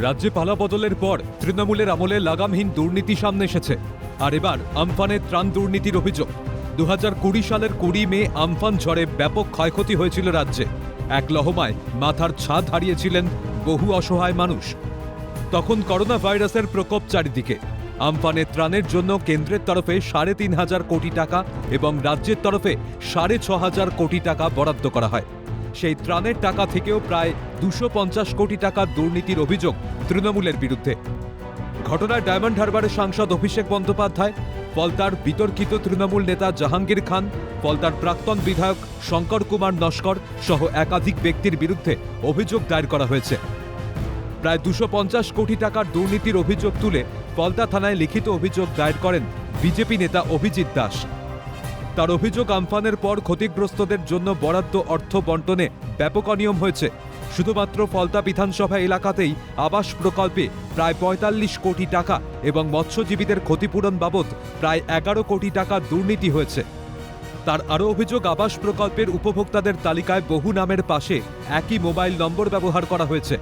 রাজ্যে পালাবদলের পর তৃণমূলের আমলে লাগামহীন দুর্নীতি সামনে এসেছে। আর এবার আমফানের ত্রাণ দুর্নীতির অভিযোগ। 2020 সালের 20 মে আমফান ঝড়ে ব্যাপক ক্ষয়ক্ষতি হয়েছিল রাজ্যে। এক লহমায় মাথার ছাদ হারিয়েছিলেন বহু অসহায় মানুষ। তখন করোনা ভাইরাসের প্রকোপ চারিদিকে। আমফানের ত্রাণের জন্য কেন্দ্রের তরফে 3,500 কোটি টাকা এবং রাজ্যের তরফে 6,500 কোটি টাকা বরাদ্দ করা হয়। সেই ত্রাণের টাকা থেকেও প্রায় 250 কোটি টাকার দুর্নীতির অভিযোগ তৃণমূলের বিরুদ্ধে। ঘটনায় ডায়মন্ড হারবারের সাংসদ অভিষেক বন্দ্যোপাধ্যায়, ফলতার বিতর্কিত তৃণমূল নেতা জাহাঙ্গীর খান, ফলতার প্রাক্তন বিধায়ক শঙ্কর কুমার নস্কর সহ একাধিক ব্যক্তির বিরুদ্ধে অভিযোগ দায়ের করা হয়েছে। প্রায় 250 কোটি টাকার দুর্নীতির অভিযোগ তুলে ফলতা থানায় লিখিত অভিযোগ দায়ের করেন বিজেপি নেতা অভিজিৎ দাস। তার অভিযোগ, আমফানের পর ক্ষতিগ্রস্তদের জন্য বরাদ্দ অর্থ বন্টনে ব্যাপক অনিয়ম হয়েছে। শুধুমাত্র ফলতা বিধানসভা এলাকাতেই আবাস প্রকল্পে প্রায় 45 কোটি টাকা এবং মৎস্যজীবীদের ক্ষতিপূরণ বাবদ প্রায় 11 কোটি টাকা দুর্নীতি হয়েছে। তার আরও অভিযোগ, আবাস প্রকল্পের উপভোক্তাদের তালিকায় বহু নামের পাশে একই মোবাইল নম্বর ব্যবহার করা হয়েছে।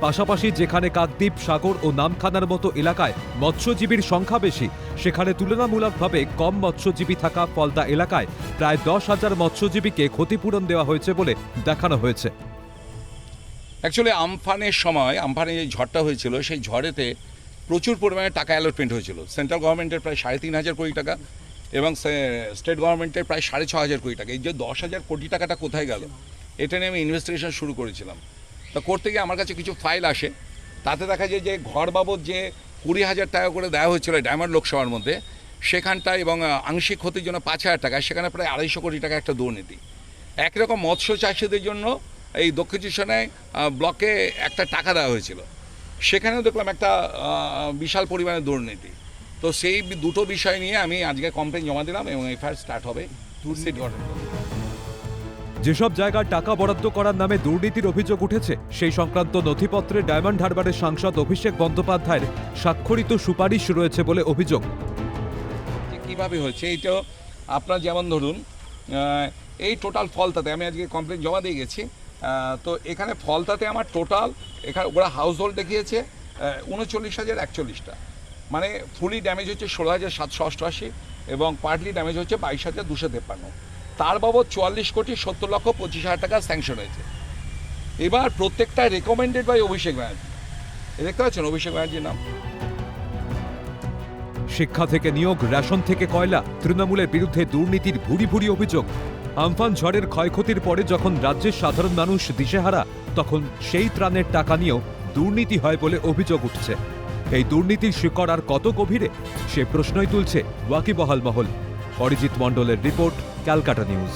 পাশাপাশি যেখানে কাকদ্বীপ, সাগর ও নামখানার মতো এলাকায় মৎস্যজীবীর সংখ্যা বেশি, সেখানে তুলনামূলকভাবে কম মৎস্যজীবী থাকা ফলতা এলাকায় প্রায় 10,000 মৎস্যজীবীকে ক্ষতিপূরণ দেওয়া হয়েছে বলে দেখানো হয়েছে। অ্যাকচুয়ালি আমফানের সময়, আমফানে যে ঝড়টা হয়েছিল, সেই ঝড়েতে প্রচুর পরিমাণে টাকা অ্যালটমেন্ট হয়েছিল। সেন্ট্রাল গভর্নমেন্টের প্রায় 3,500 কোটি টাকা এবং স্টেট গভর্নমেন্টের প্রায় 6,500 কোটি টাকা। এই যে 10,000 কোটি টাকাটা কোথায় গেল, এটা নিয়ে আমি ইনভেস্টিগেশন শুরু করেছিলাম। তা করতে গিয়ে আমার কাছে কিছু ফাইল আসে, তাতে দেখা যায় যে ঘর বাবদ যে 20,000 টাকা করে দেওয়া হয়েছিল ডায়মন্ড লোকসভার মধ্যে, সেখানটায় এবং আংশিক ক্ষতির জন্য 5,000 টাকা, সেখানে প্রায় 250 কোটি টাকা একটা দুর্নীতি। একই রকম মৎস্য চাষিদের জন্য এই দক্ষিণ চব্বিশ ব্লকে একটা টাকা দেওয়া হয়েছিল, সেখানেও দেখলাম একটা বিশাল পরিমাণে দুর্নীতি। তো সেই দুটো বিষয় নিয়ে আমি আজকে কমপ্লেন জমা দিলাম এবং এফআইআর স্টার্ট হবে দুর্নীতি ঘটনা। যেসব জায়গায় টাকা বরাদ্দ করার নামে দুর্নীতির অভিযোগ উঠেছে, সেই সংক্রান্ত নথিপত্রে ডায়মন্ড হারবারের সাংসদ অভিষেক বন্দ্যোপাধ্যায়ের স্বাক্ষরিত সুপারিশ রয়েছে বলে অভিযোগ। কীভাবে হয়েছে এইটা আপনার, যেমন ধরুন এই টোটাল ফলতাতে আমি আজকে কমপ্লেন জমা দিয়ে গেছি। তো এখানে ফলতাতে আমার টোটাল, এখানে ওরা হাউস হোল্ড দেখিয়েছে 39,041টা, মানে ফুলি ড্যামেজ হচ্ছে 16,788 এবং পার্টলি ড্যামেজ হচ্ছে 22,253। তার বাবদ 44,70,25,000 টাকা স্যাংশন হয়েছে। এবার প্রত্যেকটা রেকমেন্ডেড বাই অভিষেক ব্যানার্জি। দেখতে পাচ্ছেন অভিষেক ব্যানার্জির নাম। শিক্ষা থেকে নিয়োগ, রেশন থেকে কয়লা, তৃণমূলের বিরুদ্ধে দুর্নীতির ভুরি ভুরি অভিযোগ। আমফান ঝড়ের ক্ষয়ক্ষতির পরে যখন রাজ্যের সাধারণ মানুষ দিশেহারা, তখন সেই ত্রাণের টাকা নিয়েও দুর্নীতি হয় বলে অভিযোগ উঠছে। এই দুর্নীতির শিকড় আর কত গভীরে, সে প্রশ্নই তুলছে ওয়াকিবহাল মহল। অরিজিৎ মণ্ডলের রিপোর্ট, ক্যালকাটা নিউজ।